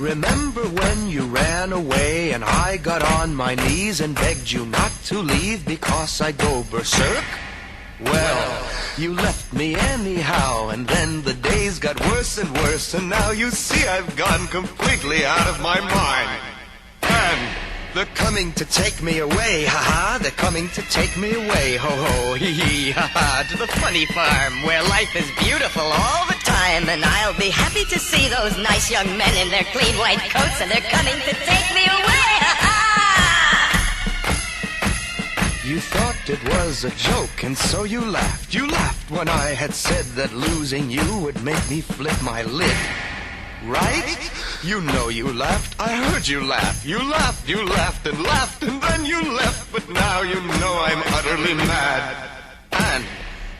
Remember when you ran away and I got on my knees and begged you not to leave because I'd go berserk? Well, you left me anyhow, and then the days got worse and worse, and now you see I've gone completely out of my mind. And they're coming to take me away, ha-ha, they're coming to take me away, ho-ho, hee-hee, ha-ha, to the funny farm where life is beautiful all the time, and I'll be happy to see those nice young men in their clean white coats, and they're coming to take me away, ha-ha! You thought it was a joke, and so you laughed. You laughed when I had said that losing you would make me flip my lid. Right? You know you laughed. I heard you laugh. You laughed and then you left. But now you know I'm utterly mad. And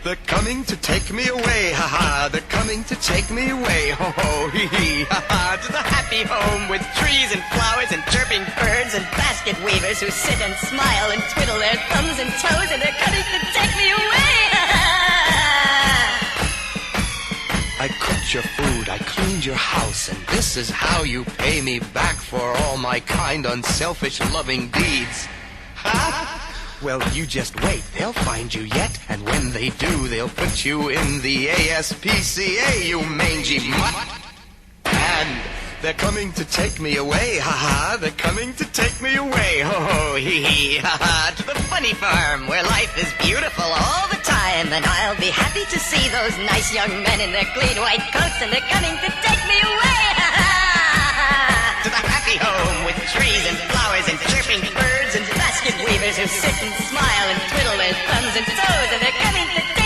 they're coming to take me away, ha-ha. They're coming to take me away, ho-ho, hee-hee, ha-ha. To the happy home with trees and flowers and chirping birds and basket weavers who sit and smile and twiddle their thumbs and toes, and they're coming to take me away, ha-ha. I cooked your food, I cleaned your house, and this is how you pay me back for all my kind, unselfish, loving deeds. Ha? Well, you just wait, they'll find you yet, and when they do, they'll put you in the AZPCA, you mangy mutt. And they're coming to take me away, ha-ha, they're coming to take me away, ho-ho, hee-hee, ha-ha, to the funny farm where life is beautiful all the time, and I'll be happy to see those nice young men in their clean white coats, and they're coming to take me away, ha-ha, to the happy home with trees and flowers and chirping birds and basket weavers who sit and smile and twiddle their thumbs and toes, and they're coming to